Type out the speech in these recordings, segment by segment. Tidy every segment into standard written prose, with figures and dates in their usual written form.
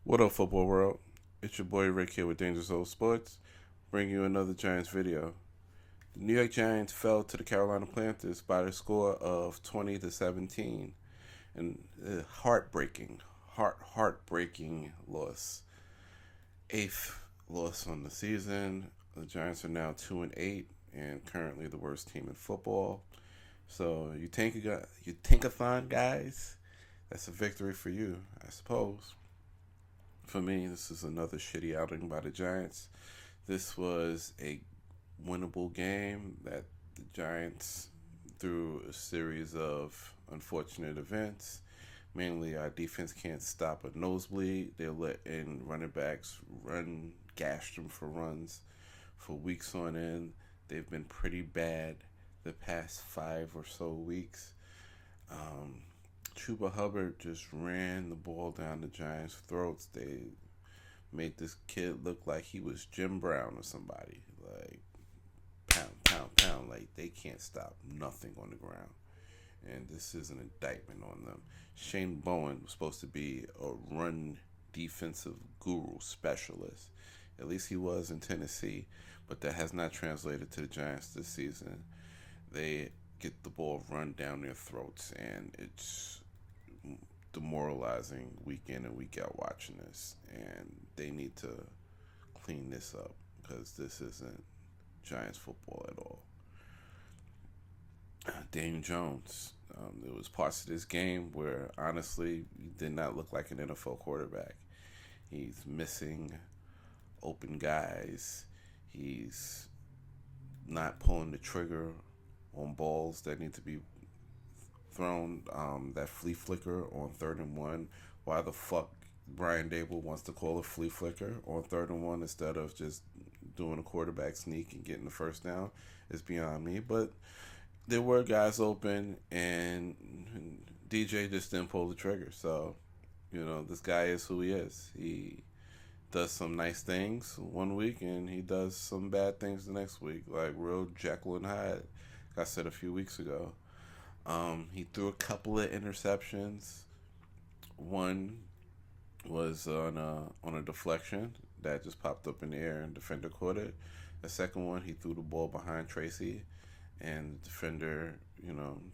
What up, football world? It's your boy Rick here with Dangerous Old Sports, bringing you another Giants video. The New York Giants fell to the Carolina Panthers by the score of 20-17, and heartbreaking loss. Eighth loss on the season. The Giants are now 2-8, and currently the worst team in football. So you think-a-thon guys. That's a victory for you, I suppose. For me, this is another shitty outing by the Giants. This was a winnable game that the Giants, through a series of unfortunate events, mainly our defense can't stop a nosebleed. They're letting running backs gash them for runs for weeks on end. They've been pretty bad the past 5 or so weeks. Um, Chuba Hubbard just ran the ball down the Giants' throats. They made this kid look like he was Jim Brown or somebody. Like, pound, pound, pound. Like, they can't stop nothing on the ground. And this is an indictment on them. Shane Bowen was supposed to be a run defensive guru specialist. At least he was in Tennessee, but that has not translated to the Giants this season. They get the ball run down their throats, and it's demoralizing week in and week out watching this. And they need to clean this up because this isn't Giants football at all. Daniel Jones. There was parts of this game where honestly he did not look like an NFL quarterback. He's missing open guys. He's not pulling the trigger on balls that need to be thrown. That flea flicker on 3rd and 1. Why the fuck Brian Dable wants to call a flea flicker on 3rd and 1 instead of just doing a quarterback sneak and getting the first down is beyond me. But there were guys open, and DJ just didn't pull the trigger. So, this guy is who he is. He does some nice things one week, and he does some bad things the next week, like real Jekyll and Hyde. Like I said a few weeks ago. He threw a couple of interceptions. One was on a deflection that just popped up in the air and the defender caught it. The second one, he threw the ball behind Tracy, and the defender,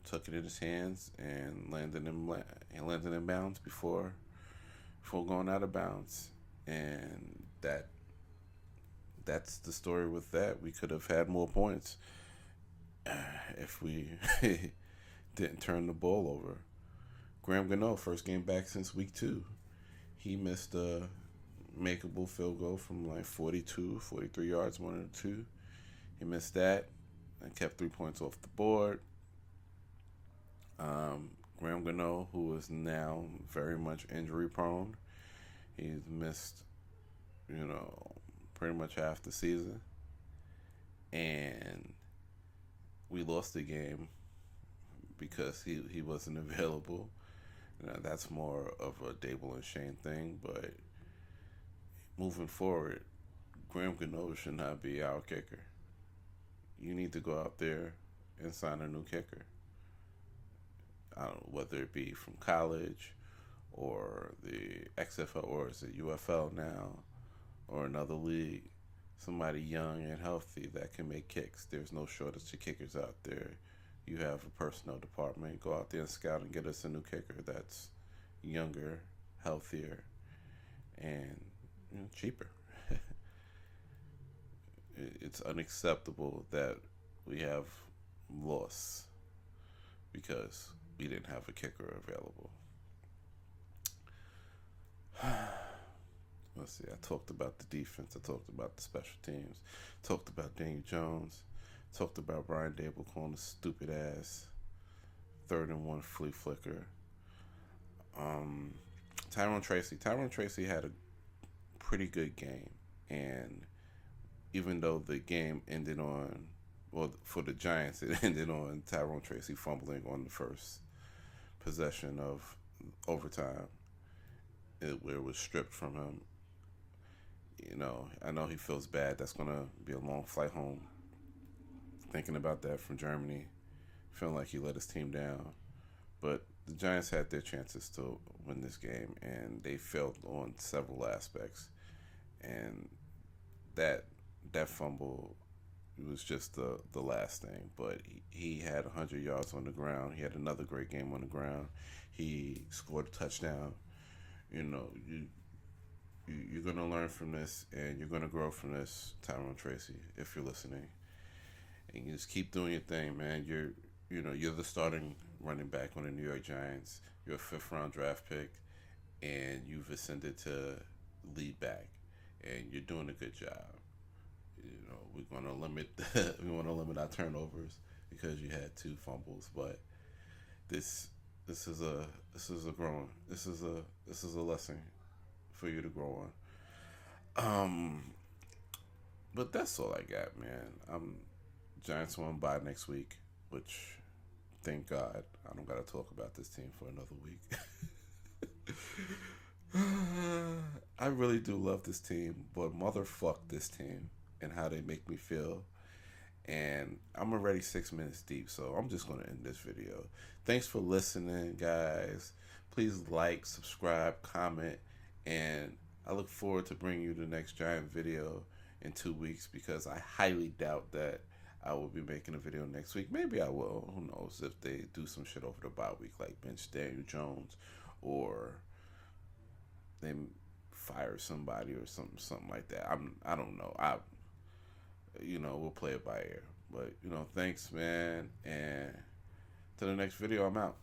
took it in his hands and landed in bounds before going out of bounds. And that's the story with that. We could have had more points if we didn't turn the ball over. Graham Gano, first game back since week 2. He missed a makeable field goal from like 42, 43 yards, 1 or 2. He missed that and kept 3 points off the board. Graham Gano, who is now very much injury prone, he's missed, pretty much half the season. And we lost the game because he wasn't available. That's more of a Dable and Shane thing, but moving forward, Graham Gano should not be our kicker. You need to go out there and sign a new kicker. I don't know, whether it be from college or the XFL or is it UFL now or another league. Somebody young and healthy that can make kicks. There's no shortage of kickers out there. You have a personnel department. Go out there and scout and get us a new kicker that's younger, healthier, and cheaper. It's unacceptable that we have lost because we didn't have a kicker available. Let's see. I talked about the defense. I talked about the special teams. Talked about Daniel Jones. Talked about Brian Dable calling a stupid ass 3rd and 1 flea flicker. Tyrone Tracy. Tyrone Tracy had a pretty good game, and even though the game ended on, well, for the Giants, it ended on Tyrone Tracy fumbling on the first possession of overtime, where it was stripped from him. I know he feels bad. That's gonna be a long flight home. Thinking about that from Germany, feeling like he let his team down. But the Giants had their chances to win this game, and they failed on several aspects. And that that fumble was just the last thing. But he had 100 yards on the ground. He had another great game on the ground. He scored a touchdown. You know, you're gonna learn from this, and you're gonna grow from this, Tyrone Tracy, if you're listening. And you just keep doing your thing, man. You're the starting running back on the New York Giants. You're a fifth round draft pick, and you've ascended to lead back, and you're doing a good job. We're gonna limit we want to limit our turnovers because you had two fumbles, but this this is a this is a lesson for you to grow on. But that's all I got, man. Giants won by next week, which thank God I don't gotta talk about this team for another week. I really do love this team, but motherfuck this team and how they make me feel. And I'm already 6 minutes deep, so I'm just gonna end this video. Thanks for listening, guys. Please like, subscribe, comment, and I look forward to bringing you the next Giant video in 2 weeks because I highly doubt that I will be making a video next week. Maybe I will. Who knows if they do some shit over the bye week, like bench Daniel Jones, or they fire somebody or something like that. I don't know. We'll play it by ear. But thanks, man, and to the next video. I'm out.